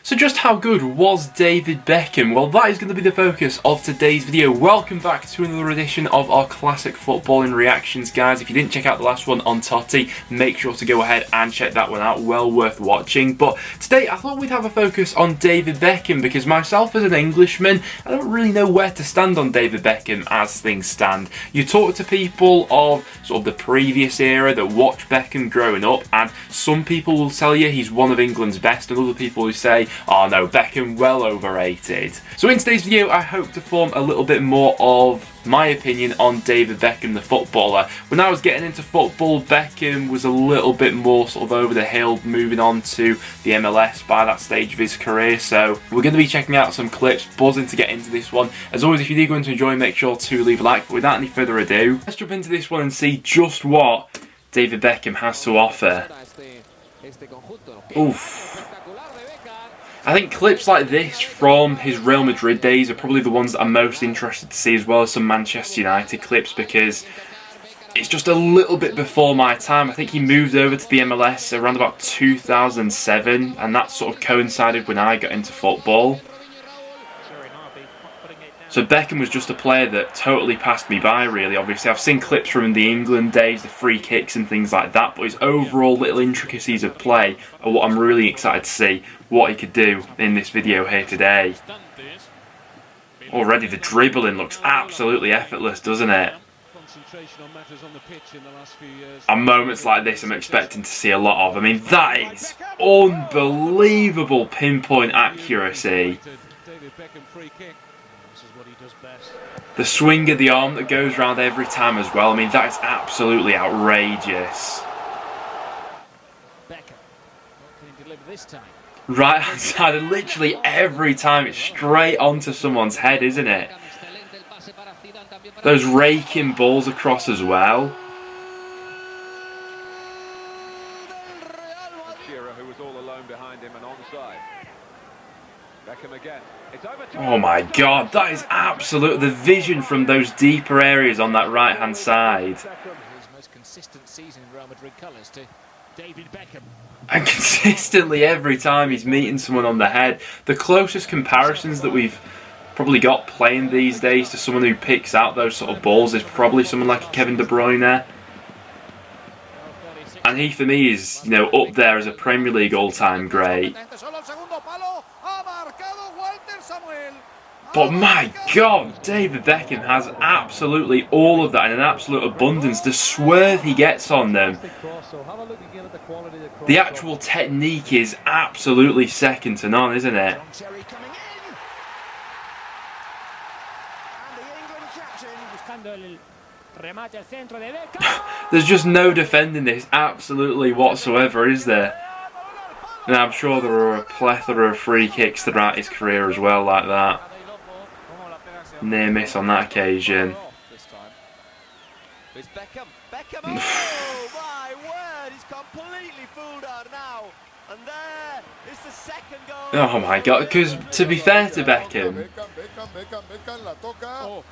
So just how good was David Beckham? Well, that is going to be the focus of today's video. Welcome back to another edition of our classic footballing reactions, guys. If you didn't check out the last one on Totti, make sure to go ahead and check that one out. Well worth watching. But today I thought we'd have a focus on David Beckham because myself as an Englishman, I don't really know where to stand on David Beckham as things stand. You talk to people of sort of the previous era that watch Beckham growing up, and some people will tell you he's one of England's best, and other people who say, oh no, Beckham well overrated. So in today's video I hope to form a little bit more of my opinion on David Beckham the footballer. When I was getting into football, Beckham was a little bit more sort of over the hill, moving on to the MLS by that stage of his career. So we're going to be checking out some clips, buzzing to get into this one. As always, if you do go to enjoy, make sure to leave a like. But without any further ado, let's jump into this one and see just what David Beckham has to offer. Oof. I think clips like this from his Real Madrid days are probably the ones that I'm most interested to see, as well as some Manchester United clips, because it's just a little bit before my time. I think he moved over to the MLS around about 2007, and that sort of coincided when I got into football. So Beckham was just a player that totally passed me by, really. Obviously, I've seen clips from the England days, the free kicks and things like that, but his overall little intricacies of play are what I'm really excited to see what he could do in this video here today. Already the dribbling looks absolutely effortless, doesn't it? And moments like this I'm expecting to see a lot of. I mean, that is unbelievable pinpoint accuracy. The swing of the arm that goes round every time as well. I mean, that is absolutely outrageous. Right hand side, and literally every time it's straight onto someone's head, isn't it? Those raking balls across as well. Oh my god, that is absolute. The vision from those deeper areas on that right hand side. And consistently every time he's meeting someone on the head. The closest comparisons that we've probably got playing these days to someone who picks out those sort of balls is probably someone like Kevin De Bruyne. And he, for me, is, you know, up there as a Premier League all-time great. But my god, David Beckham has absolutely all of that in an absolute abundance. The swerve he gets on them. The actual technique is absolutely second to none, isn't it? There's just no defending this absolutely whatsoever, is there? And I'm sure there are a plethora of free kicks throughout his career as well like that. Near miss on that occasion. Beckham. Oh my word, he's completely fooled her now. And there is the second goal. Oh my god, because to be fair to Beckham,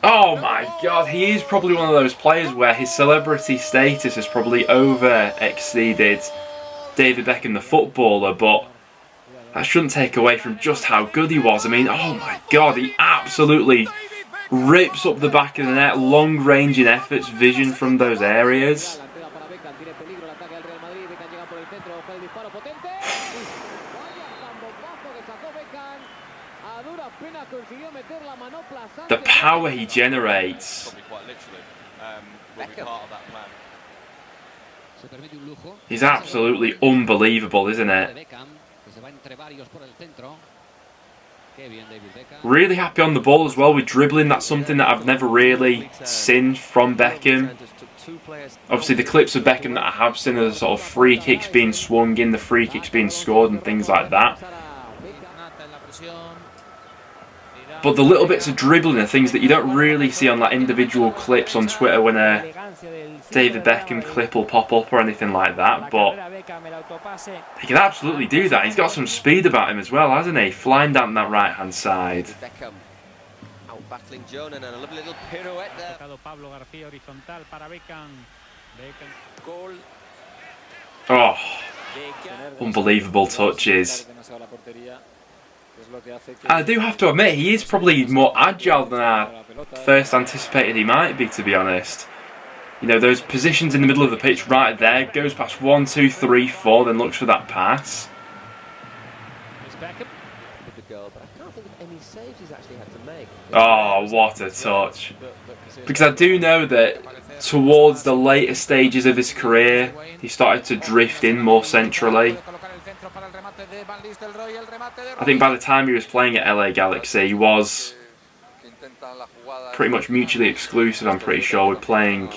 oh my god, he is probably one of those players where his celebrity status has probably over-exceeded David Beckham the footballer, but that shouldn't take away from just how good he was. I mean, oh my god, he absolutely rips up the back of the net, long-ranging efforts, vision from those areas. The power he generates. He's absolutely unbelievable, isn't it? Really happy on the ball as well with dribbling. That's something that I've never really seen from Beckham. Obviously the clips of Beckham that I have seen are the sort of free kicks being swung in, the free kicks being scored and things like that. But the little bits of dribbling are things that you don't really see on like individual clips on Twitter when a David Beckham clip will pop up or anything like that. But he can absolutely do that. He's got some speed about him as well, hasn't he? Flying down that right hand side. Battling Jonan and a lovely little pirouette there. Oh, unbelievable touches. I do have to admit, he is probably more agile than I first anticipated he might be, to be honest. You know, those positions in the middle of the pitch right there, goes past 1, 2, 3, 4, then looks for that pass. Beckham with the goal, but I can't think of any saves he's actually had to make. Oh, what a touch. Because I do know that towards the later stages of his career, he started to drift in more centrally. I think by the time he was playing at LA Galaxy, he was pretty much mutually exclusive, I'm pretty sure, with playing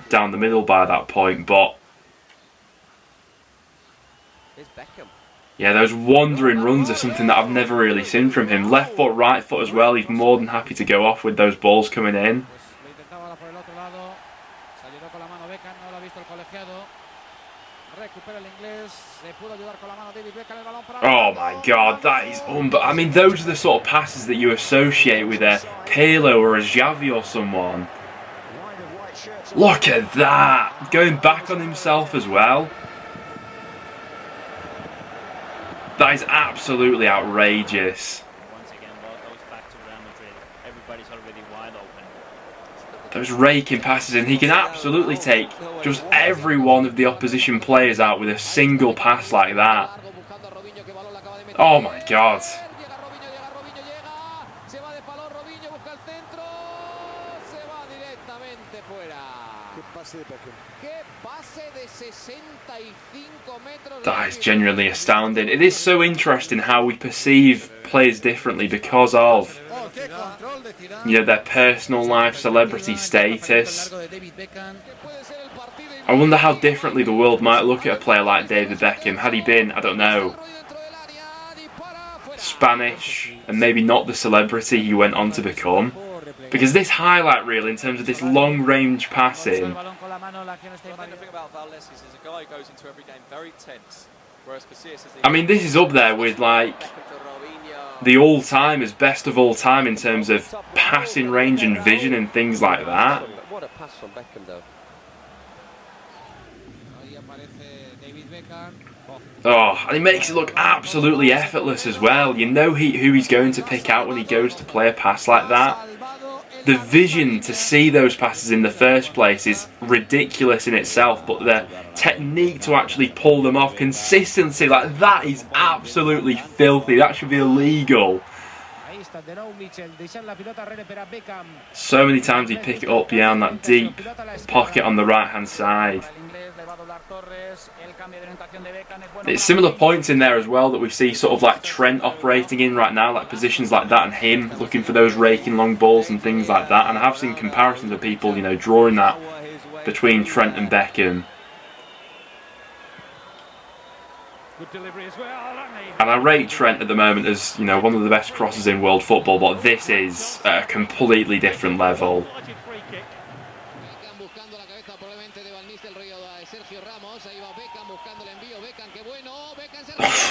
down the middle by that point. But yeah, those wandering runs are something that I've never really seen from him. Left foot, right foot as well, he's more than happy to go off with those balls coming in. Oh my god, that is I mean, those are the sort of passes that you associate with a Pirlo or a Xavi or someone. Look at that! Going back on himself as well. That is absolutely outrageous. Those raking passes, and he can absolutely take just every one of the opposition players out with a single pass like that. Oh my god. That is genuinely astounding. It is so interesting how we perceive players differently because of, you know, their personal life, celebrity status. I wonder how differently the world might look at a player like David Beckham had he been, I don't know, Spanish and maybe not the celebrity he went on to become. Because this highlight reel, in terms of this long-range passing, I mean, this is up there with like the all-timers, best of all time in terms of passing range and vision and things like that. What a pass from Beckham, though. Oh, and he makes it look absolutely effortless as well. You know who he's going to pick out when he goes to play a pass like that. The vision to see those passes in the first place is ridiculous in itself, but the technique to actually pull them off, consistency like that is absolutely filthy. That should be illegal. So many times he'd pick it up behind that deep pocket on the right hand side. It's similar points in there as well that we see sort of like Trent operating in right now, like positions like that, and him looking for those raking long balls and things like that. And I have seen comparisons of people, you know, drawing that between Trent and Beckham. And I rate Trent at the moment as, you know, one of the best crosses in world football, but this is at a completely different level.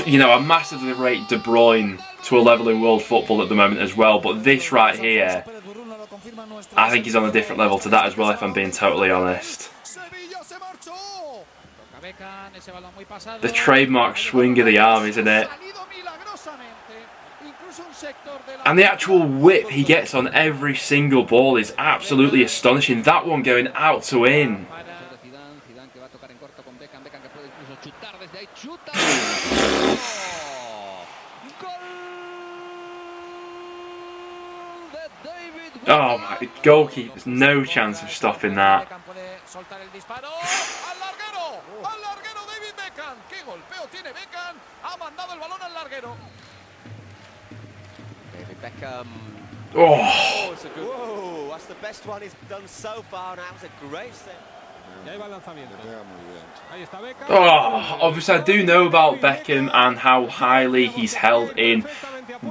You know, I massively rate De Bruyne to a level in world football at the moment as well, but this right here, I think he's on a different level to that as well, if I'm being totally honest. The trademark swing of the arm, isn't it? And the actual whip he gets on every single ball is absolutely astonishing. That one going out to in. Oh my, goalkeeper's no chance of stopping that. Beckham. Oh, It's a good. Whoa, that's the best one he's done so far. Now it's a great save. oh, obviously I do know about Beckham and how highly he's held in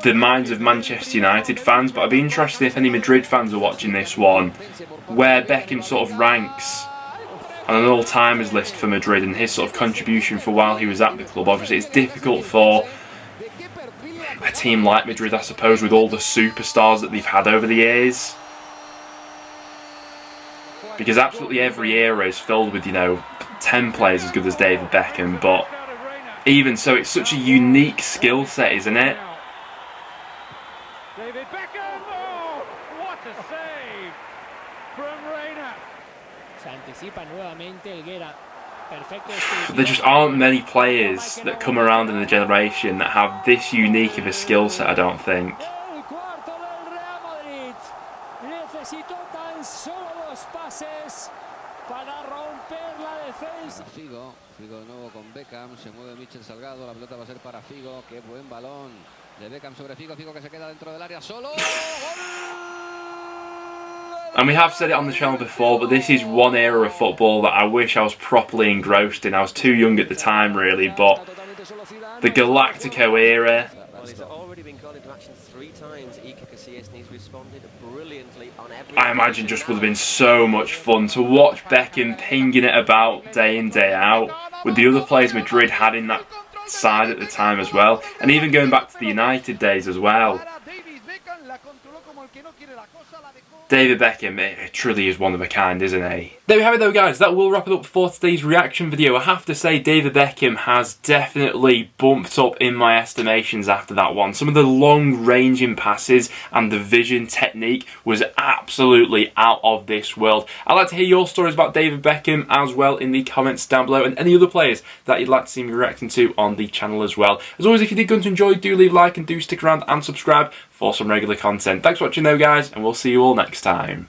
the minds of Manchester United fans, but I'd be interested if any Madrid fans are watching this one, where Beckham sort of ranks on an all-timers list for Madrid and his sort of contribution for while he was at the club. Obviously it's difficult for a team like Madrid, I suppose, with all the superstars that they've had over the years, because absolutely every era is filled with, you know, 10 players as good as David Beckham, but even so, it's such a unique skill set, isn't it? David Beckham! Oh, what a save from Reina. Se anticipa nuevamente Helguera. Perfecto. There just aren't many players that come around in the generation that have this unique of a skill set, I don't think. El cuarto del Real Madrid. Necesitó tan solo 2 pases para romper la defensa. Figo de nuevo con Beckham, se mueve Michel Salgado, la pelota va a ser para Figo, qué buen balón de Beckham sobre Figo, Figo que se queda dentro del área solo. And we have said it on the channel before, but this is one era of football that I wish I was properly engrossed in. I was too young at the time, really, but the Galactico era. Well, he's already been called into action 3 times, Iker Casillas, and he's responded brilliantly on every. I imagine just would have been so much fun to watch Beckham pinging it about day in, day out, with the other players Madrid had in that side at the time as well, and even going back to the United days as well. David Beckham, it truly is one of a kind, isn't he? There we have it though, guys. That will wrap it up for today's reaction video. I have to say, David Beckham has definitely bumped up in my estimations after that one. Some of the long-ranging passes and the vision technique was absolutely out of this world. I'd like to hear your stories about David Beckham as well in the comments down below, and any other players that you'd like to see me reacting to on the channel as well. As always, if you did go to enjoy, do leave a like and do stick around and subscribe for some regular content. Thanks for watching though, guys, and we'll see you all next time.